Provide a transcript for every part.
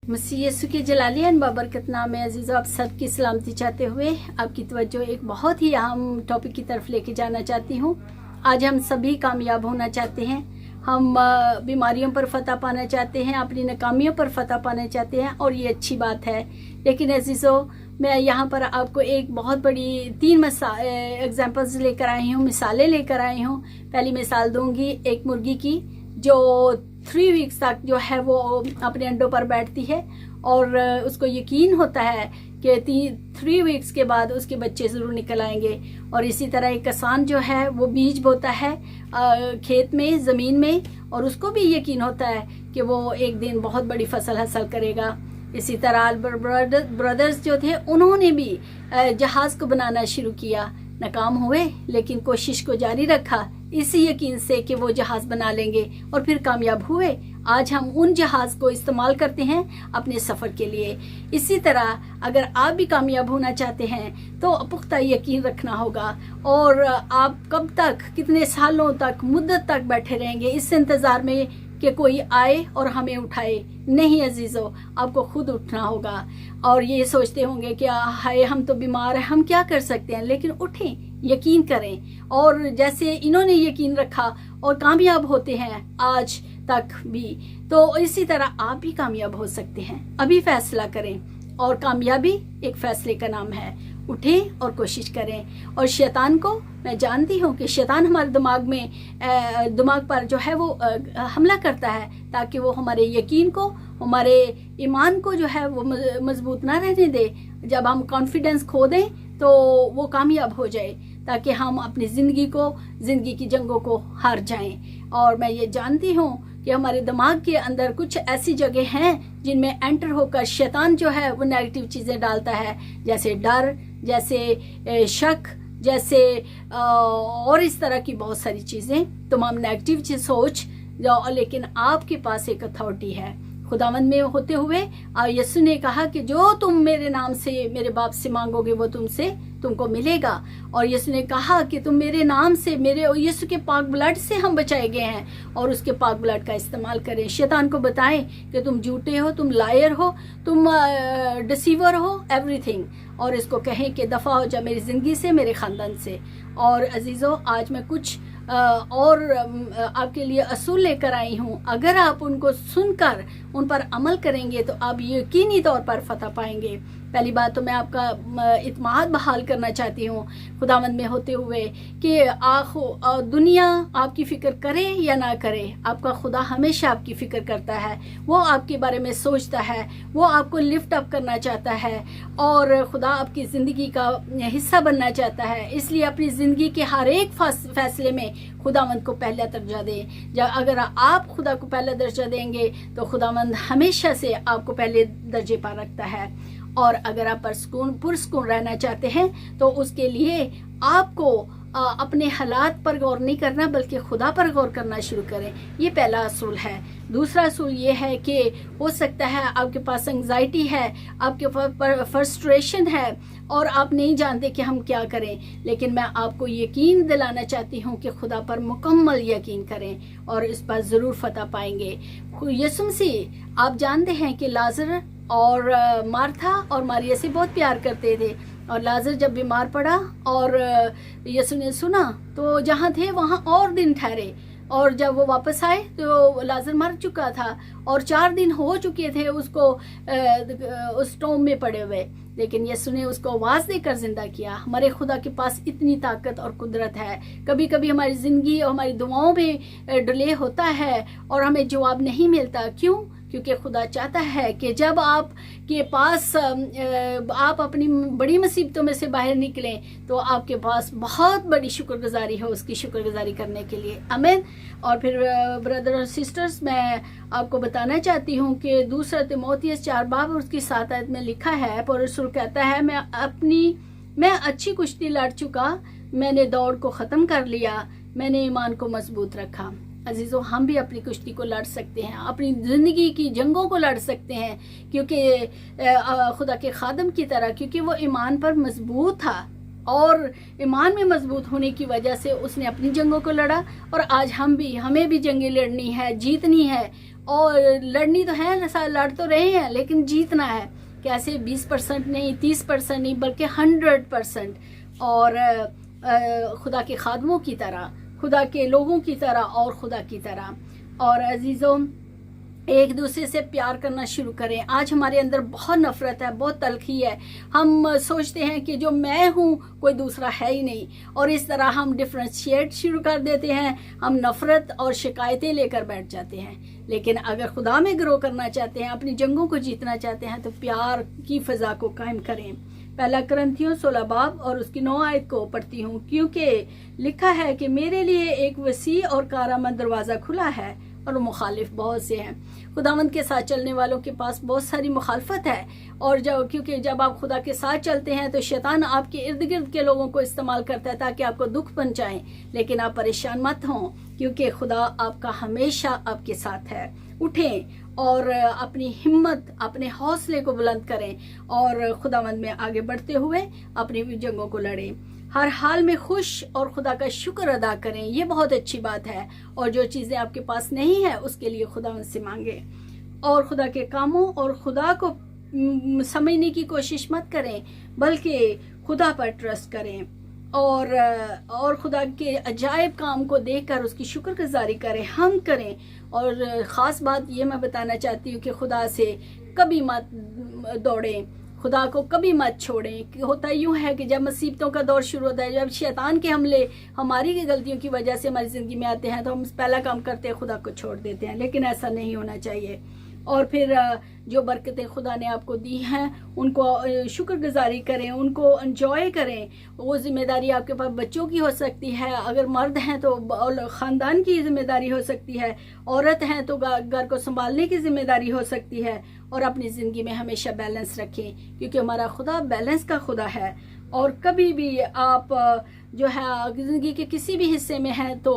मसीह यीशु के जलाली एंड बाबरकत नाम में अजीज़ों, आप सबकी सलामती चाहते हुए आपकी तवज्जो एक बहुत ही अहम टॉपिक की तरफ लेके जाना चाहती हूँ। आज हम सभी कामयाब होना चाहते हैं, हम बीमारियों पर फतह पाना चाहते हैं, अपनी नाकामियों पर फतह पाना चाहते हैं और ये अच्छी बात है। लेकिन अजीज़ों, मैं यहाँ पर आपको एक बहुत बड़ी 3 एग्जाम्पल्स लेकर आई हूँ, मिसालें लेकर आई हूँ। पहली मिसाल दूंगी एक मुर्गी की जो 3 वीक्स तक जो है वो अपने अंडों पर बैठती है और उसको यकीन होता है कि 3 वीक्स के बाद उसके बच्चे ज़रूर निकल आएंगे। और इसी तरह एक किसान जो है वो बीज बोता है खेत में, ज़मीन में, और उसको भी यकीन होता है कि वो एक दिन बहुत बड़ी फसल हासिल करेगा। इसी तरह ब्रदर्स जो थे उन्होंने भी जहाज़ को बनाना शुरू किया, नाकाम हुए लेकिन कोशिश को जारी रखा इसी यकीन से कि वो जहाज़ बना लेंगे और फिर कामयाब हुए। आज हम उन जहाज़ को इस्तेमाल करते हैं अपने सफ़र के लिए। इसी तरह अगर आप भी कामयाब होना चाहते हैं तो पुख्ता यकीन रखना होगा। और आप कब तक, कितने सालों तक, मुद्दत तक बैठे रहेंगे इस इंतज़ार में कि कोई आए और हमें उठाए? नहीं अजीज़ों, आपको खुद उठना होगा। और ये सोचते होंगे कि हाय हम तो बीमार हैं, हम क्या कर सकते हैं? लेकिन उठें, यकीन करें। और जैसे इन्होंने यकीन रखा और कामयाब होते हैं आज तक भी, तो इसी तरह आप भी कामयाब हो सकते हैं। अभी फैसला करें, और कामयाबी एक फैसले का नाम है। उठें और कोशिश करें। और शैतान को मैं जानती हूँ कि शैतान हमारे दिमाग पर जो है वो हमला करता है ताकि वो हमारे यकीन को, हमारे ईमान को जो है वो मजबूत ना रहने दे। जब हम कॉन्फिडेंस खो दें तो वो कामयाब हो जाए, ताकि हम अपनी ज़िंदगी की जंगों को हार जाएं। और मैं ये जानती हूँ कि हमारे दिमाग के अंदर कुछ ऐसी जगह हैं जिनमें एंटर होकर शैतान जो है वो नेगेटिव चीज़ें डालता है, जैसे डर, जैसे शक, जैसे और इस तरह की बहुत सारी चीज़ें, तमाम नेगेटिव सोच। लेकिन आपके पास एक अथॉरिटी है खुदावंद में होते हुए। यीशु ने कहा कि जो तुम मेरे नाम से मेरे बाप से मांगोगे वो तुमको मिलेगा। और यीशु ने कहा कि तुम मेरे नाम से, मेरे यीशु के पाक ब्लड से हम बचाए गए हैं, और उसके पाक ब्लड का इस्तेमाल करें। शैतान को बताएं कि तुम झूठे हो, तुम लायर हो, तुम डिसीवर हो, एवरीथिंग। और इसको कहें कि दफ़ा हो जा मेरी ज़िंदगी से, मेरे ख़ानदान से। और अजीज़ों, आज मैं कुछ और आपके लिए असूल लेकर आई हूँ। अगर आप उनको सुनकर उन पर अमल करेंगे तो आप यकीनी तौर पर फतह पाएंगे। पहली बात तो मैं आपका इत्मीनान बहाल करना चाहती हूँ खुदावंद में होते हुए कि दुनिया आपकी फ़िक्र करे या ना करे, आपका खुदा हमेशा आपकी फ़िक्र करता है। वो आपके बारे में सोचता है, वो आपको लिफ्ट अप करना चाहता है, और खुदा आपकी ज़िंदगी का हिस्सा बनना चाहता है। इसलिए अपनी ज़िंदगी के हर एक फैसले में खुदावंद को पहला दर्जा दें। जब अगर आप खुदा को पहला दर्जा देंगे तो खुदावंद हमेशा से आपको पहले दर्जे पर रखता है। और अगर आप पुरसुकून रहना चाहते हैं तो उसके लिए आपको अपने हालात पर गौर नहीं करना बल्कि खुदा पर गौर करना शुरू करें। ये पहला असूल है। दूसरा असूल ये है कि हो सकता है आपके पास एंग्जाइटी है, आपके पास फ्रस्ट्रेशन है और आप नहीं जानते कि हम क्या करें। लेकिन मैं आपको यकीन दिलाना चाहती हूँ कि खुदा पर मुकम्मल यकीन करें और इस पर ज़रूर फतह पाएंगे। यीशु मसीह, आप जानते हैं कि लाजर और मार्था और मारिया से बहुत प्यार करते थे। और लाजर जब बीमार पड़ा और यीशु ने सुना तो जहाँ थे वहाँ और दिन ठहरे, और जब वो वापस आए तो लाजर मर चुका था और 4 दिन हो चुके थे उसको उस टोम में पड़े हुए। लेकिन यीशु ने उसको आवाज़ देकर जिंदा किया। हमारे खुदा के पास इतनी ताकत और कुदरत है। कभी कभी हमारी ज़िंदगी और हमारी दुआओं में डिले होता है और हमें जवाब नहीं मिलता। क्यों? क्योंकि खुदा चाहता है कि जब आप के पास आप अपनी बड़ी मुसीबतों में से बाहर निकलें तो आपके पास बहुत बड़ी शुक्रगुजारी हो, उसकी शुक्रगुजारी करने के लिए। आमीन। और फिर ब्रदर और सिस्टर्स, मैं आपको बताना चाहती हूँ कि 2 तीमुथियुस 4 बाब और उसकी 7 आयत में लिखा है, पौलुस कहता है, मैं अच्छी कुश्ती लड़ चुका, मैंने दौड़ को ख़त्म कर लिया, मैंने ईमान को मजबूत रखा। अजीज़ों, हम भी अपनी कुश्ती को लड़ सकते हैं, अपनी ज़िंदगी की जंगों को लड़ सकते हैं, क्योंकि खुदा के खादम की तरह, क्योंकि वो ईमान पर मजबूत था और ईमान में मजबूत होने की वजह से उसने अपनी जंगों को लड़ा। और आज हमें भी जंगें लड़नी है, जीतनी है। اور لڑنی تو ہے، لڑ تو رہے ہیں، لیکن جیتنا ہے کیسے؟ 20% نہیں، 30% نہیں، بلکہ 100%، اور خدا کے خادموں کی طرح، خدا کے لوگوں کی طرح اور خدا کی طرح۔ اور عزیزوں، ایک دوسرے سے پیار کرنا شروع کریں۔ آج ہمارے اندر بہت نفرت ہے، بہت تلخی ہے، ہم سوچتے ہیں کہ جو میں ہوں کوئی دوسرا ہے ہی نہیں، اور اس طرح ہم ڈفرینشیٹ شروع کر دیتے ہیں، ہم نفرت اور شکایتیں لے کر بیٹھ جاتے ہیں۔ لیکن اگر خدا میں گرو کرنا چاہتے ہیں، اپنی جنگوں کو جیتنا چاہتے ہیں، تو پیار کی فضا کو قائم کریں۔ پہلا کرنتھیوں 16 باب اور اس کی 9 آیت کو پڑھتی ہوں، کیونکہ لکھا ہے کہ میرے لیے ایک وسیع اور کارآمد دروازہ کھلا ہے اور مخالف بہت سے ہیں۔ خداوند کے ساتھ چلنے والوں کے پاس بہت ساری مخالفت ہے، اور کیونکہ جب آپ خدا کے ساتھ چلتے ہیں تو شیطان آپ کے ارد گرد کے لوگوں کو استعمال کرتا ہے تاکہ آپ کو دکھ پہنچائیں، لیکن آپ پریشان مت ہوں، کیونکہ خدا آپ کا ہمیشہ آپ کے ساتھ ہے۔ اٹھیں اور اپنی ہمت، اپنے حوصلے کو بلند کریں، اور خداوند میں آگے بڑھتے ہوئے اپنی جنگوں کو لڑیں۔ ہر حال میں خوش اور خدا کا شکر ادا کریں، یہ بہت اچھی بات ہے، اور جو چیزیں آپ کے پاس نہیں ہے اس کے لیے خداوند سے مانگیں، اور خدا کے کاموں اور خدا کو سمجھنے کی کوشش مت کریں، بلکہ خدا پر ٹرسٹ کریں، اور خدا کے عجائب کام کو دیکھ کر اس کی شکر گزاری کریں، ہم کریں۔ اور خاص بات یہ میں بتانا چاہتی ہوں کہ خدا سے کبھی مت دوڑیں، خدا کو کبھی مت چھوڑیں۔ ہوتا یوں ہے کہ جب مصیبتوں کا دور شروع ہوتا ہے، جب شیطان کے حملے ہماری غلطیوں کی وجہ سے ہماری زندگی میں آتے ہیں، تو ہم پہلا کام کرتے ہیں خدا کو چھوڑ دیتے ہیں، لیکن ایسا نہیں ہونا چاہیے۔ اور پھر جو برکتیں خدا نے آپ کو دی ہیں ان کو شکر گزاری کریں، ان کو انجوائے کریں۔ وہ ذمہ داری آپ کے پاس بچوں کی ہو سکتی ہے، اگر مرد ہیں تو خاندان کی ذمہ داری ہو سکتی ہے، عورت ہیں تو گھر کو سنبھالنے کی ذمہ داری ہو سکتی ہے، اور اپنی زندگی میں ہمیشہ بیلنس رکھیں، کیونکہ ہمارا خدا بیلنس کا خدا ہے۔ اور کبھی بھی آپ جو ہے زندگی کے کسی بھی حصے میں ہیں تو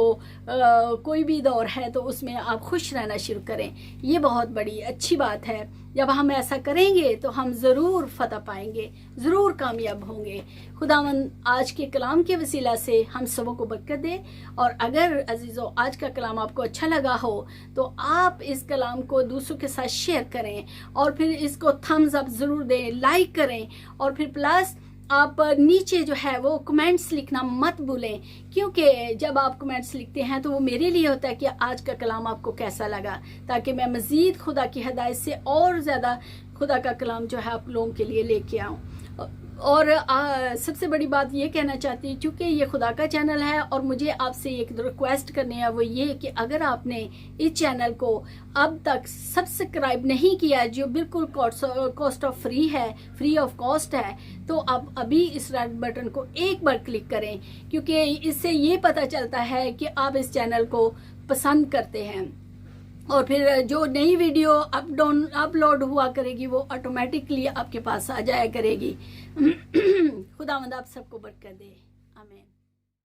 کوئی بھی دور ہے تو اس میں آپ خوش رہنا شروع کریں، یہ بہت بڑی اچھی بات ہے۔ جب ہم ایسا کریں گے تو ہم ضرور فتح پائیں گے، ضرور کامیاب ہوں گے۔ خداوند آج کے کلام کے وسیلہ سے ہم سبوں کو برکت دے، اور اگر عزیزو آج کا کلام آپ کو اچھا لگا ہو تو آپ اس کلام کو دوسروں کے ساتھ شیئر کریں، اور پھر اس کو تھمز اپ ضرور دیں، لائک کریں، اور پھر پلس آپ نیچے جو ہے وہ کمنٹس لکھنا مت بھولیں، کیونکہ جب آپ کمنٹس لکھتے ہیں تو وہ میرے لیے ہوتا ہے کہ آج کا کلام آپ کو کیسا لگا، تاکہ میں مزید خدا کی ہدایت سے اور زیادہ خدا کا کلام جو ہے آپ لوگوں کے لیے لے کے آؤں۔ اور سب سے بڑی بات یہ کہنا چاہتی ہوں، چونکہ یہ خدا کا چینل ہے، اور مجھے آپ سے ایک ریکویسٹ کرنی ہے، وہ یہ کہ اگر آپ نے اس چینل کو اب تک سبسکرائب نہیں کیا، جو بالکل کاسٹ آف فری ہے، فری آف کاسٹ ہے، تو آپ ابھی اس ریڈ بٹن کو ایک بار کلک کریں، کیونکہ اس سے یہ پتہ چلتا ہے کہ آپ اس چینل کو پسند کرتے ہیں، اور پھر جو نئی ویڈیو اپلوڈ ہوا کرے گی وہ آٹومیٹکلی آپ کے پاس آ جایا کرے گی۔ خداوند آپ سب کو برکت دے، آمین۔